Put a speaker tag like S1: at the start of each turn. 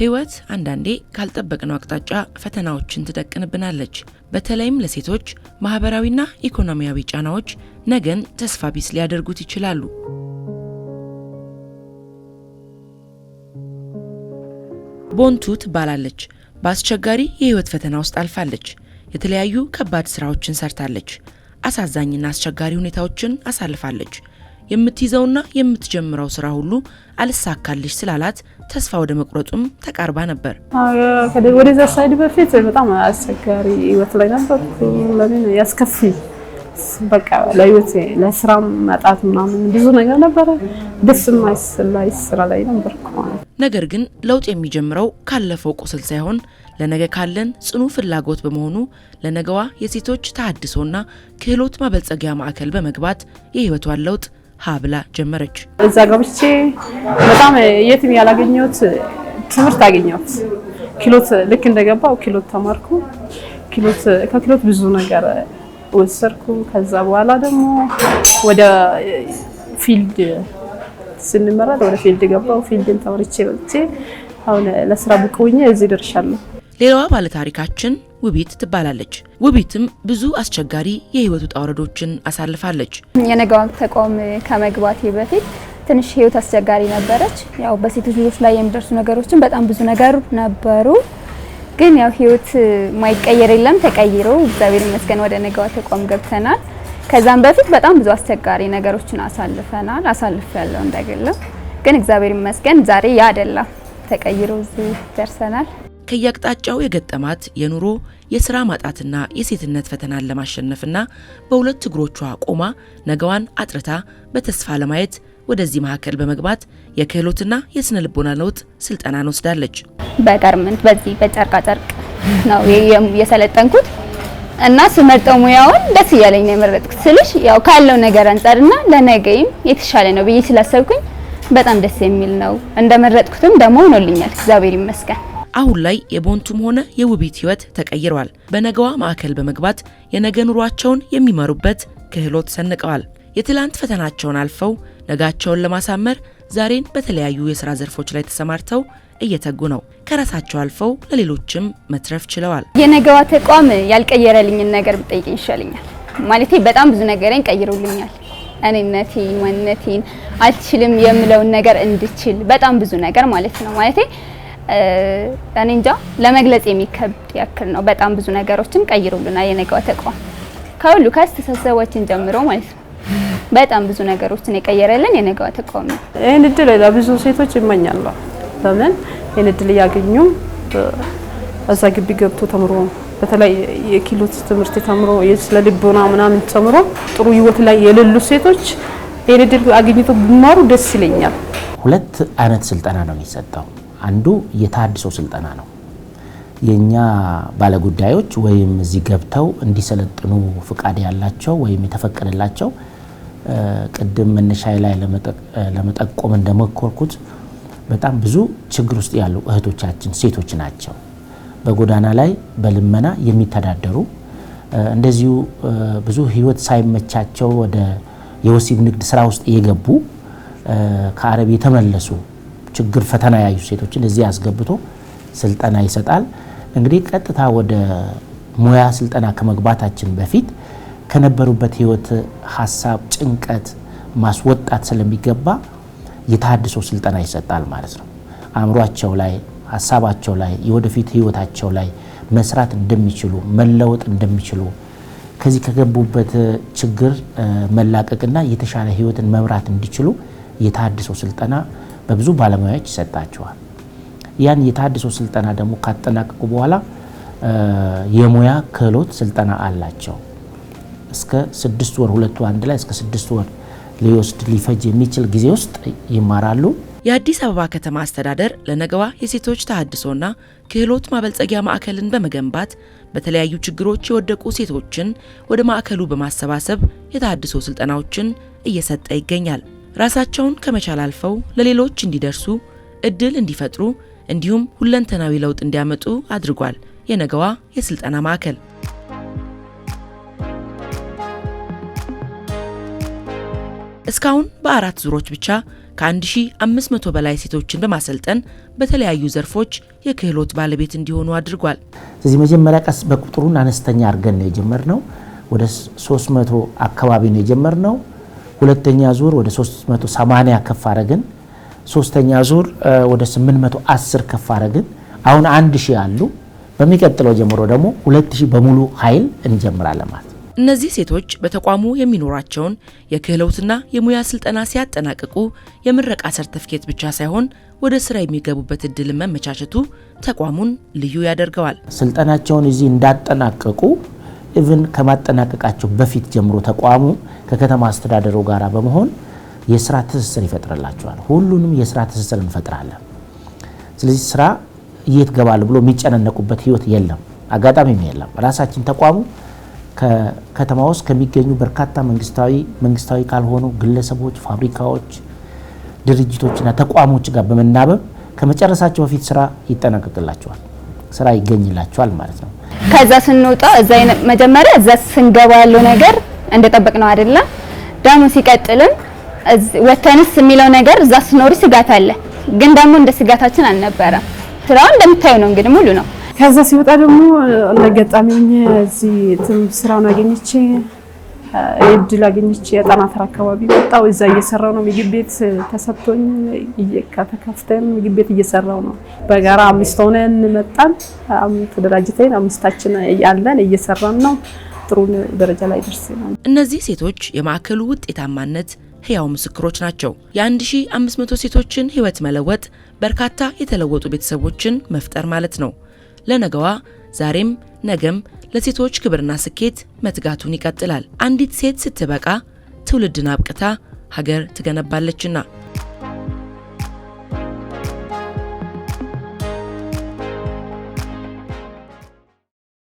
S1: ህይወት አንዳንዴ ካልጠበቅነው አቅጣጫ ፈተናዎችን ትደቅንብናለች። በተለይም ለሴቶች ማህበራዊና ኢኮኖሚያዊ ጫናዎች ነገን ተስፋ ቢስ ሊያደርጉት ይችላሉ። ቦንቱ ትባላለች። በአስቸጋሪ የህይወት ፈተና ውስጥ አልፋለች። የተለያዩ ከባድ ስራዎችን ሰርታለች። አሳዛኝና አስቸጋሪ ሁኔታዎችን አሳልፋለች። የምትይዘውና የምትጀምረው ስራ ሁሉ አልሳካልሽ ስላላት ተስፋ ወደ መቁረጡም ተቃርባ ነበር።
S2: ወደዛ ሳይድ በፊት በጣም አስቸጋሪ ህይወት ላይ ነበርኩ። ለምን ያስከፊ በቃ ለህይወቴ ለስራ ማጣት ምናምን ብዙ ነገር ነበር። ደስ የማይሰላይ ስራ ላይ ነበርኩ።
S1: ነገር ግን ለውጥ የሚጀምረው ካለፈው ቁስል ሳይሆን ለነገ ካለን ጽኑ ፍላጎት በመሆኑ ለነገዋ የሴቶች ተሐድሶና ክህሎት ማበልጸጊያ ማዕከል በመግባት የህይወቷን ለውጥ ሀብላ ጀመረች።
S2: እዛ ገብቼ በጣም የትም ያላገኘሁት ትምህርት አገኘሁት። ክህሎት ልክ እንደገባው ክህሎት ተማርኩ። ከክህሎት ብዙ ነገር ወሰድኩ። ከዛ በኋላ ደግሞ ወደ ፊልድ ስንመረጥ ወደ ፊልድ ገባው። ፊልድን ተወርቼ አሁን ለስራ ብቁ ሆኜ እዚህ ደርሻለሁ።
S1: ሌላዋ ባለታሪካችን ውቢት ትባላለች። ውቢትም ብዙ አስቸጋሪ የህይወት ውጣ ውረዶችን አሳልፋለች።
S3: የነገዋ ተቋም ከመግባቴ በፊት ትንሽ ህይወት አስቸጋሪ ነበረች። ያው በሴቶች ልጆች ላይ የሚደርሱ ነገሮችን በጣም ብዙ ነገር ነበሩ። ግን ያው ህይወት ማይቀየር የለም፣ ተቀይሮ እግዚአብሔር ይመስገን ወደ ነገዋ ተቋም ገብተናል። ከዛም በፊት በጣም ብዙ አስቸጋሪ ነገሮችን አሳልፌያለሁ እንደገለም። ግን እግዚአብሔር ይመስገን ዛሬ ያ አይደለም፣ ተቀይሮ እዚህ ደርሰናል።
S1: ከየአቅጣጫው የገጠማት የኑሮ የስራ ማጣትና የሴትነት ፈተናን ለማሸነፍና በሁለት እግሮቿ ቆማ ነገዋን አጥርታ በተስፋ ለማየት ወደዚህ ማዕከል በመግባት የክህሎትና የስነ ልቦና ለውጥ ስልጠናን ወስዳለች።
S3: በጋርመንት በዚህ በጨርቃ ጨርቅ ነው የሰለጠንኩት እና ስመርጠው ሙያውን ደስ እያለኝ ነው የመረጥኩት። ስልሽ ያው ካለው ነገር አንፃርና ለነገይም የተሻለ ነው ብዬ ስላሰብኩኝ በጣም ደስ የሚል ነው። እንደመረጥኩትም ደግሞ ሆኖልኛል፣ እግዚአብሔር ይመስገን።
S1: አሁን ላይ የቦንቱም ሆነ የውቢት ህይወት ተቀይሯል። በነገዋ ማዕከል በመግባት የነገ ኑሯቸውን የሚመሩበት ክህሎት ሰንቀዋል። የትላንት ፈተናቸውን አልፈው ነጋቸውን ለማሳመር ዛሬን በተለያዩ የሥራ ዘርፎች ላይ ተሰማርተው እየተጉ ነው። ከራሳቸው አልፈው ለሌሎችም መትረፍ ችለዋል።
S3: የነገዋ ተቋም ያልቀየረልኝን ነገር ብጠይቀኝ ይሻለኛል። ማለቴ በጣም ብዙ ነገርን ቀይሮልኛል። እኔነቴን፣ ማንነቴን አልችልም የምለውን ነገር እንድችል በጣም ብዙ ነገር ማለት ነው። ማለቴ እኔ እንጃ ለመግለጽ የሚከብድ ያክል ነው። በጣም ብዙ ነገሮችን ቀይሮልናል የነገዋ ተቋም ከሁሉ ከአስተሳሰባችን ጀምሮ ማለት ነው። በጣም ብዙ ነገሮችን የቀየረልን የነገዋ ተቋም ነው።
S2: ይሄን እድል ለብዙ ሴቶች ይመኛሉ። ለምን ይሄን እድል ያገኙ እዛ ግቢ ገብቶ ተምሮ በተለይ የክህሎት ትምህርት ተምሮ ስለ ልቦና ምናምን ተምሮ ጥሩ ህይወት ላይ የሌሉ ሴቶች ይሄን እድል አግኝቶ ቢማሩ ደስ ይለኛል።
S4: ሁለት አይነት ስልጠና ነው የሚሰጠው። አንዱ የተሐድሶ ስልጠና ነው። የኛ ባለጉዳዮች ወይም እዚህ ገብተው እንዲሰለጥኑ ፍቃድ ያላቸው ወይም የተፈቀደላቸው ቅድም መነሻዬ ላይ ለመጠቆም እንደሞከርኩት በጣም ብዙ ችግር ውስጥ ያሉ እህቶቻችን ሴቶች ናቸው። በጎዳና ላይ በልመና የሚተዳደሩ እንደዚሁ ብዙ ህይወት ሳይመቻቸው ወደ የወሲብ ንግድ ስራ ውስጥ የገቡ ከአረብ የተመለሱ ችግር ፈተና ያዩ ሴቶችን እዚህ አስገብቶ ስልጠና ይሰጣል። እንግዲህ ቀጥታ ወደ ሙያ ስልጠና ከመግባታችን በፊት ከነበሩበት ህይወት ሐሳብ ጭንቀት ማስወጣት ስለሚገባ የተሐድሶ ስልጠና ይሰጣል ማለት ነው። አእምሯቸው ላይ ሐሳባቸው ላይ የወደፊት ህይወታቸው ላይ መስራት እንደሚችሉ መለወጥ እንደሚችሉ ከዚህ ከገቡበት ችግር መላቀቅና የተሻለ ህይወትን መምራት እንዲችሉ የተሐድሶ ስልጠና በብዙ ባለሙያዎች ይሰጣቸዋል። ያን የተሐድሶ ስልጠና ደግሞ ካጠናቀቁ በኋላ የሙያ ክህሎት ስልጠና አላቸው። እስከ 6 ወር ሁለቱ አንድ ላይ እስከ 6 ወር ሊፈጅ የሚችል ጊዜ ውስጥ ይማራሉ።
S1: የአዲስ አበባ ከተማ አስተዳደር ለነገዋ የሴቶች ተሐድሶና ክህሎት ማበልጸጊያ ማዕከልን በመገንባት በተለያዩ ችግሮች የወደቁ ሴቶችን ወደ ማዕከሉ በማሰባሰብ የተሐድሶ ስልጠናዎችን እየሰጠ ይገኛል። ራሳቸውን ከመቻል አልፈው ለሌሎች እንዲደርሱ እድል እንዲፈጥሩ እንዲሁም ሁለንተናዊ ለውጥ እንዲያመጡ አድርጓል የነገዋ የስልጠና ማዕከል። እስካሁን በ4 ዙሮች ብቻ ከ1500 በላይ ሴቶችን በማሰልጠን በተለያዩ ዘርፎች የክህሎት ባለቤት እንዲሆኑ አድርጓል።
S4: ስለዚህ መጀመሪያ ቀስ በቁጥሩን አነስተኛ አድርገን ነው የጀመርነው። ወደ 300 አካባቢ ነው የጀመርነው። ሁለተኛ ዙር ወደ 380 ከፍ አረግን። ሶስተኛ ዙር ወደ 810 ከፍ አረግን። አሁን 1000 አሉ። በሚቀጥለው ጀምሮ ደግሞ 2000 በሙሉ ኃይል እንጀምራለን ማለት ነው።
S1: እነዚህ ሴቶች በተቋሙ የሚኖራቸውን የክህሎትና የሙያ ስልጠና ሲያጠናቅቁ የምረቃ ሰርተፍኬት ብቻ ሳይሆን ወደ ስራ የሚገቡበት እድል መመቻቸቱ ተቋሙን ልዩ ያደርገዋል።
S4: ስልጠናቸውን እዚህ እንዳጠናቀቁ ኢቭን ከማጠናቀቃቸው በፊት ጀምሮ ተቋሙ ከከተማ አስተዳደሩ ጋር በመሆን የስራ ትስስር ይፈጥርላቸዋል። ሁሉንም የስራ ትስስር እንፈጥራለን። ስለዚህ ስራ የት ገባል ብሎ የሚጨነነቁበት ህይወት የለም፣ አጋጣሚም የለም። ራሳችን ተቋሙ ከከተማ ውስጥ ከሚገኙ በርካታ መንግስታዊ ካልሆኑ ግለሰቦች፣ ፋብሪካዎች፣ ድርጅቶችና ተቋሞች ጋር በመናበብ ከመጨረሳቸው በፊት ስራ ይጠናቀቅላቸዋል፣ ስራ ይገኝላቸዋል ማለት ነው።
S3: ከዛ ስንወጣ እዛ መጀመሪያ እዛ ስንገባ ያለው ነገር እንደጠበቅነው አይደለም። ደግሞ ሲቀጥልም ወተንስ የሚለው ነገር እዛ ስኖር ስጋት አለ፣ ግን ደግሞ እንደ ስጋታችን አልነበረም። ስራው እንደምታዩ ነው እንግዲህ ሙሉ ነው።
S2: ከዛ ሲወጣ ደግሞ ለገጣሚኝ እዚህ ስራውን አገኘቼ እድል አገኘቼ የጣና ተራ አካባቢ ወጣው። እዛ እየሰራው ነው። ምግብ ቤት ተሰጥቶኝ ከተከፍተን ምግብ ቤት እየሰራው ነው። በጋራ 5 ሆነን መጣን። ተደራጅተን 5ታችን ያለን እየሰራን ነው። ጥሩ ደረጃ ላይ ደርሰናል።
S1: እነዚህ ሴቶች የማዕከሉ ውጤታማነት ህያው ምስክሮች ናቸው። የ1500 ሴቶችን ህይወት መለወጥ በርካታ የተለወጡ ቤተሰቦችን መፍጠር ማለት ነው። ለነገዋ ዛሬም ነገም ለሴቶች ክብርና ስኬት መትጋቱን ይቀጥላል። አንዲት ሴት ስትበቃ ትውልድን አብቅታ ሀገር ትገነባለችና